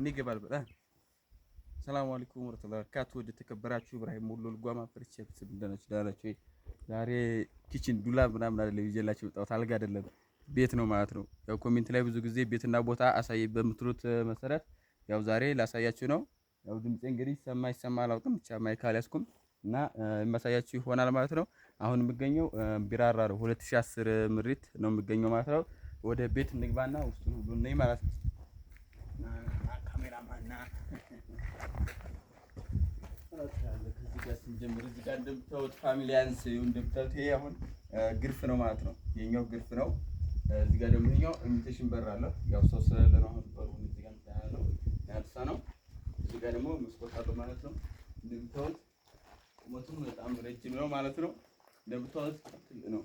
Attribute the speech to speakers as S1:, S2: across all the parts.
S1: ይገባል በላ ሰላም አለይኩም ወራህመቱላሂ ወበረካቱ። ወደ ተከበራችሁ ኢብራሂም ሙሉ ልጓማ ፍርቼፕስ እንደነች ዛሬ ኪችን ዱላ ምናምን አይደለም ይዤላችሁ የመጣሁት አልጋ አይደለም ቤት ነው ማለት ነው። ያው ኮሜንት ላይ ብዙ ጊዜ ቤትና ቦታ አሳይ በምትሉት መሰረት ያው ዛሬ ላሳያችሁ ነው። ያው ድምጼ እንግዲህ ይሰማ አላውቅም ብቻ ማይክ አልያዝኩም እና የማሳያችሁ ይሆናል ማለት ነው። አሁን የምገኘው ቢራራ ነው 2010 ምሪት ነው የምገኘው ማለት ነው። ወደ ቤት እንግባና ውስጡ ሁሉ ነኝ ማለት ነው። ካሜራማንና እዚህ ጋር እንደምታዩት ፋሚሊያንስ እንደምታዩት ይሄ አሁን ግርፍ ነው ማለት ነው። የኛው ግርፍ ነው። እዚህ ጋር ደግሞ ይሄኛው ኢሚቴሽን በር አለ። ያው ሰው ስለሌለ ነው አሁን በሩ እዚህ ጋር ታያለው ያልሳ ነው። እዚህ ጋር ደግሞ መስኮት አለ ማለት ነው። እንደምታዩት ቁመቱም በጣም ረጅም ነው ማለት ነው። እንደምታዩት ትልቅ ነው።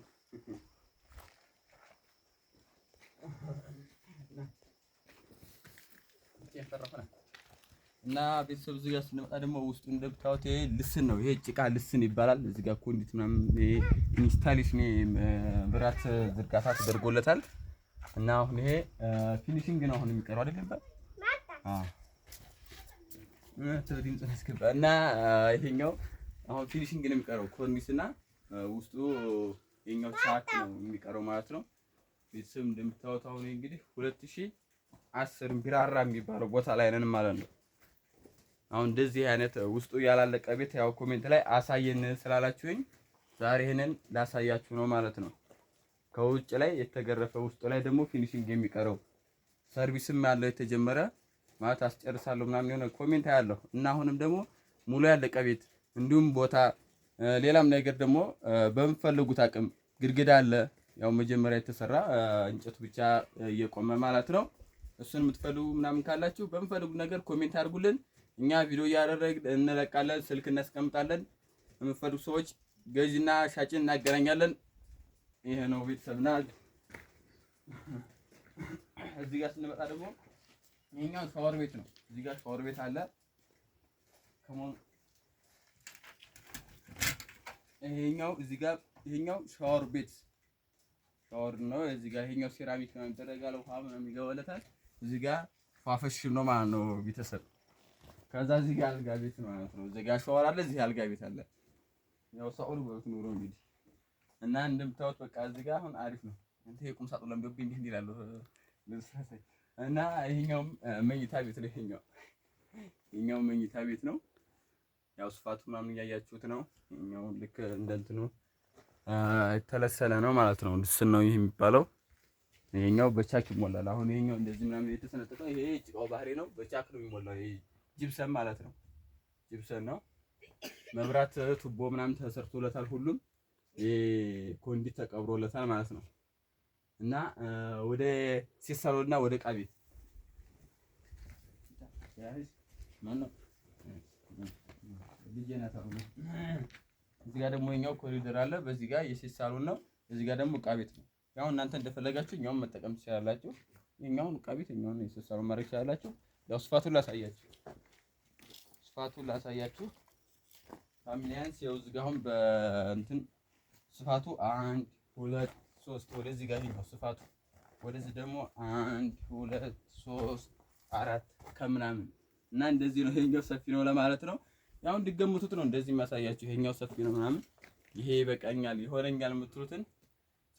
S1: እና ቤተሰብ እዚህ ጋር ስንመጣ ደግሞ ውስጡ እንደምታዩት ይሄ ልስን ነው። ይሄ ጭቃ ልስን ይባላል። እዚህ ጋር ኮንዲት ምናምን ኢንስታሌሽን ብራት ዝርጋታ ተደርጎለታል። እና አሁን ይሄ ፊኒሺንግ ነው አሁን የሚቀረው አይደለም ባል እና ይሄኛው አሁን ፊኒሺንግ ነው የሚቀረው ኮርኒስ እና ውስጡ የኛው ቻክ ነው የሚቀረው ማለት ነው። ቤተሰብ እንደምታዩት አሁን እንግዲህ 2010 ቢራራ የሚባለው ቦታ ላይ ነን ማለት ነው። አሁን እንደዚህ አይነት ውስጡ ያላለቀ ቤት ያው ኮሜንት ላይ አሳየን ስላላችሁኝ ዛሬ ይሄንን ላሳያችሁ ነው ማለት ነው። ከውጭ ላይ የተገረፈ ውስጡ ላይ ደግሞ ፊኒሺንግ የሚቀረው ሰርቪስም ያለው የተጀመረ ማለት አስጨርሳለሁ ምናምን የሆነ ኮሜንት ያለው እና አሁንም ደግሞ ሙሉ ያለቀ ቤት እንዲሁም ቦታ ሌላም ነገር ደግሞ በምፈልጉት አቅም ግድግዳ አለ። ያው መጀመሪያ የተሰራ እንጨት ብቻ እየቆመ ማለት ነው። እሱን የምትፈልጉ ምናምን ካላችሁ በምፈልጉ ነገር ኮሜንት አድርጉልን። እኛ ቪዲዮ እያደረግን እንለቃለን፣ ስልክ እናስቀምጣለን። የምትፈልጉ ሰዎች ገዥና ሻጭን እናገናኛለን። ይሄ ነው ቤተሰብና እዚህ ጋር ስንመጣ ደግሞ ይሄኛው ሻወር ቤት ነው። እዚህ ጋር ሻወር ቤት አለ። ይሄኛው እዚህ ጋር ይሄኛው ሻወር ቤት ሻወር ነው። እዚህ ጋር ይሄኛው ሴራሚክ ነው የሚደረጋል። ውሃ ምናምን ይገባለታል። እዚህ ጋር ፋፈሽ ነው ማለት ነው ቤተሰብ። ከዛ እዚህ ጋር አልጋ ቤት ነው ማለት ነው። እዚህ ጋር ሻወር አለ፣ እዚህ አልጋ ቤት አለ። ያው ሳውሉ ቤት ኑሮ እንግዲህ እና እንደምታዩት በቃ እዚህ ጋር አሁን አሪፍ ነው። እንት የቁም ሳጥን ለምዶብኝ እንዲህ ይላል ለምሳሌ እና ይሄኛውም መኝታ ቤት ነው። ይሄኛው መኝታ ቤት ነው። ያው ስፋቱ ምናምን እያያችሁት ነው። ይሄኛው ልክ እንደ እንትኑ የተለሰለ ነው ማለት ነው። ልስን ነው ይሄ የሚባለው። ይሄኛው በቻክ ይሞላል። አሁን ይሄኛው እንደዚህ ምናምን የተሰነጠቀው ይሄ ጭቃው ባህሪ ነው። በቻክ ነው የሚሞላው። ይሄ ጂፕሰን ማለት ነው። ጂፕሰን ነው። መብራት ቱቦ ምናምን ተሰርቶለታል። ሁሉም ይሄ ኮንዲት ተቀብሮለታል ማለት ነው። እና ወደ ሲሰሩና ወደ ዕቃ ቤት ማነው እዚህ ጋር ደግሞ የኛው ኮሪደር አለ። በዚህ ጋር የሴት ሳሎን ነው። እዚህ ጋር ደግሞ ዕቃ ቤት ነው። ያው እናንተ እንደፈለጋችሁ እኛውን መጠቀም ትችላላችሁ። የኛውን ዕቃ ቤት የኛውን የሴት ሳሎን ማድረግ ትችላላችሁ። ያው ስፋቱን ላሳያችሁ ፋሚሊያንስ ያው እዚህ ጋር አሁን በእንትን ስፋቱ 1 2 3 ወደዚህ ጋር ነው ስፋቱ። ወደዚህ ደግሞ 1 2 3 4 ከምናምን እና እንደዚህ ነው። ይሄኛው ሰፊ ነው ለማለት ነው። ያው እንድገምቱት ነው እንደዚህ የሚያሳያችሁ። ይሄኛው ሰፊ ነው ምናምን ይሄ ይበቃኛል ይሆነኛል የምትሉትን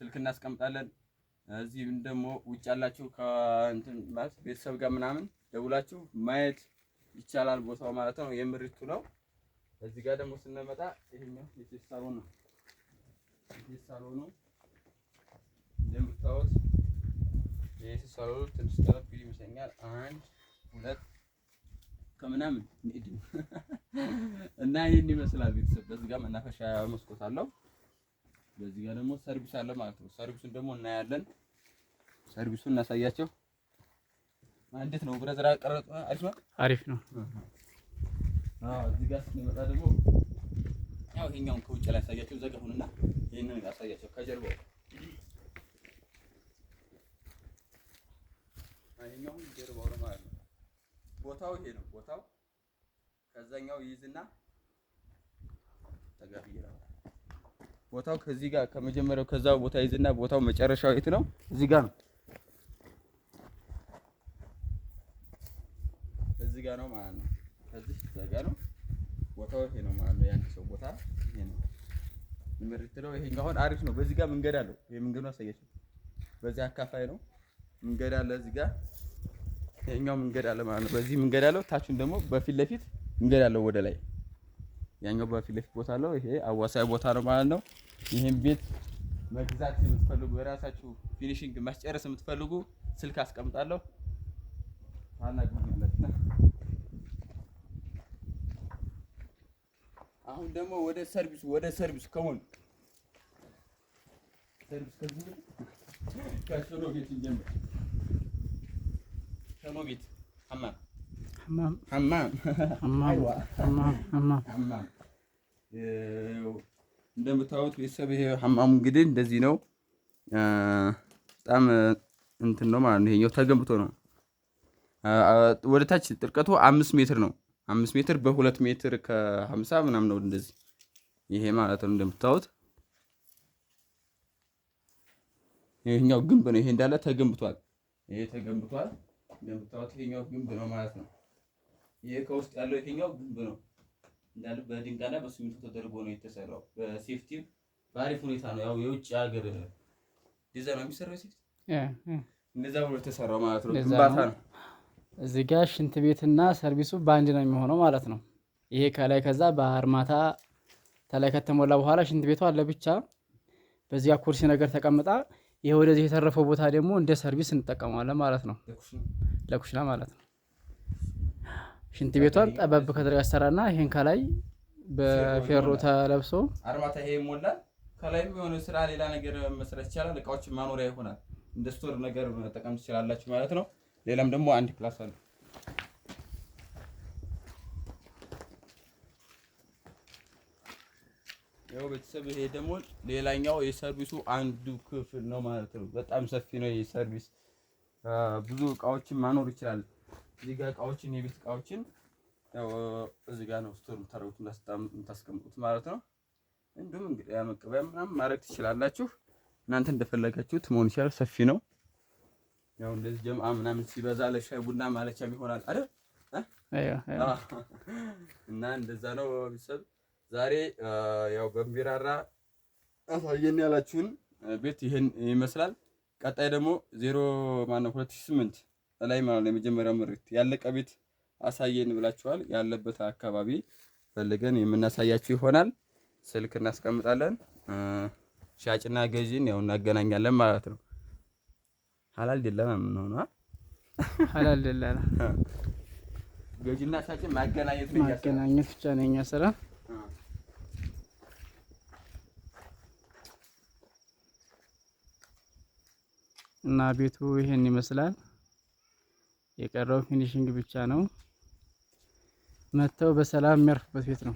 S1: ስልክ እናስቀምጣለን። እዚህም ደግሞ ውጭ ያላችሁ ከእንትን ማለት ቤተሰብ ጋር ምናምን ደውላችሁ ማየት ይቻላል ቦታው ማለት ነው። የምሪቱ ነው። እዚህ ጋር ደግሞ ስንመጣ ይሄኛው የሴት ሳሎን ነው። የሴት ሳሎኑ እንደምታዩት የሴት ሳሎኑ ትንሽ ጠረፍ ይመስለኛል 1 2 ከምናምን እና ይሄን ይመስላል ቤተሰብ። በዚህ ጋር መናፈሻ መስኮት አለው። በዚህ ጋር ደግሞ ሰርቪስ አለ ማለት ነው። ሰርቪሱን ደግሞ እናያለን። ሰርቪሱን እናሳያቸው። እንዴት ነው ብራዘር? አቀረጥ አሪፍ ነው። እዚህ ጋር ስንመጣ ደግሞ ያው ይሄኛውን ከውጭ ላይ ያሳያቸው። ዘጋሁንና ይሄንን ያሳያቸው ከጀርባው ይሄኛውን ጀርባው ነው ማለት ነው። ቦታው ይሄ ነው ቦታው። ከዛኛው ይይዝና ተጋፍየራ ቦታው ከዚህ ጋር ከመጀመሪያው ከዛው ቦታ ይይዝና ቦታው መጨረሻው የት ነው? እዚህ ጋር ነው። እዚህ ጋር ነው ማለት ነው። ከዚህ እዛ ጋር ነው ቦታው ይሄ ነው ማለት ነው። የአንድ ሰው ቦታ ይሄ ነው የምርትለው። ይሄኛው አሁን አሪፍ ነው። በዚህ ጋር መንገድ አለው። ይሄ መንገዱ አሳያችሁ። በዚህ አካፋይ ነው መንገድ አለ እዚህ ጋር። ይሄኛው መንገድ አለ ማለት ነው። በዚህ መንገድ አለው። ታቹን ደግሞ በፊት ለፊት መንገድ አለው ወደ ላይ። ያኛው በፊት ለፊት ቦታ አለው። ይሄ አዋሳኝ ቦታ ነው ማለት ነው። ይሄን ቤት መግዛት የምትፈልጉ የራሳችሁ ፊኒሺንግ ማስጨረስ የምትፈልጉ ስልክ አስቀምጣለሁ። አናግሩለት። አሁን ደግሞ ወደ ሰርቪስ ከሆነ ሰርቪስ ከሽሮ ቤት እንጀምር። ሽሮ ቤት ሐማም እንደምታዩት ቤተሰብ ይሄ ሐማሙ እንግዲህ እንደዚህ ነው። በጣም እንትን ነው ማለት ነው። ይሄኛው ተገንብቶ ነው። ወደ ታች ጥልቀቱ 5 ሜትር ነው። 5 ሜትር በ2 ሜትር ከ50 ምናምን ነው እንደዚህ ይሄ ማለት ነው። እንደምታዩት ይሄኛው ግንብ ነው። ይሄ እንዳለ ተገንብቷል። ይሄ ተገንብቷል። እንደምታዩት ይሄኛው ግንብ ነው ማለት ነው። ይሄ ከውስጥ ያለው ይሄኛው ግንብ ነው እንዳለ በድንጋይና በሲሚንቶ ተደርጎ ነው የተሰራው። በሴፍቲ በአሪፍ ሁኔታ ነው። ያው የውጭ ሀገር ዲዛይን ነው የሚሰራው። ሴፍቲ እንደዛ ብሎ የተሰራው ማለት ነው። ግንባታ ነው።
S2: እዚህ ጋር ሽንት ቤትና ሰርቪሱ በአንድ ነው የሚሆነው ማለት ነው። ይሄ ከላይ ከዛ በአርማታ ተላይ ከተሞላ በኋላ ሽንት ቤቷ አለ ብቻ በዚያ ኩርሲ ነገር ተቀምጣ፣ ይሄ ወደዚህ የተረፈው ቦታ ደግሞ እንደ ሰርቪስ እንጠቀመዋለን ማለት ነው። ለኩሽና ማለት ነው። ሽንት ቤቷን ጠበብ ከተደረገ አሰራና ይሄን ከላይ በፌሮ ተለብሶ
S1: አርማታ ይሄ ይሞላል። ከላይም የሆነ ስራ ሌላ ነገር መስራት ይቻላል። እቃዎችን ማኖሪያ ይሆናል። እንደ ስቶር ነገር መጠቀም ትችላላችሁ ማለት ነው። ሌላም ደግሞ አንድ ክላስ አለ። ያው ቤተሰብ ይሄ ደግሞ ሌላኛው የሰርቪሱ አንዱ ክፍል ነው ማለት ነው። በጣም ሰፊ ነው ይሄ ሰርቪስ። ብዙ እቃዎችን ማኖር ይችላል። እዚህ ጋር እቃዎችን የቤት እቃዎችን ያው እዚህ ጋር ነው ስቶር የምታስቀምጡት ማለት ነው። እንዲሁም እንግዲህ መቀበያ ምናምን ማድረግ ትችላላችሁ። እናንተ እንደፈለጋችሁት መሆን ይችላል። ሰፊ ነው። ያው እንደዚህ ጀምአ ምናምን ሲበዛ ለሻይ ቡና ማለቻም ይሆናል አይደል? እና እንደዛ ነው ቤተሰብ። ዛሬ ያው በሚራራ አሳየን ያላችሁን ቤት ይሄን ይመስላል። ቀጣይ ደግሞ 2008 ላይ ማለት ነው የመጀመሪያው ምርት ያለቀ ቤት አሳየን ብላችኋል። ያለበት አካባቢ ፈልገን የምናሳያችሁ ይሆናል። ስልክ እናስቀምጣለን። ሻጭና ገዢን ያው እናገናኛለን ማለት ነው። ሐላል ደላላ ምን ነው?
S2: ሐላል ደላላ
S1: ገዢና ሻጭን ማገናኘት
S2: ብቻ ነው የኛ ስራ። እና ቤቱ ይሄን ይመስላል። የቀረው ፊኒሺንግ ብቻ ነው። መተው በሰላም የሚያርፉበት ቤት ነው።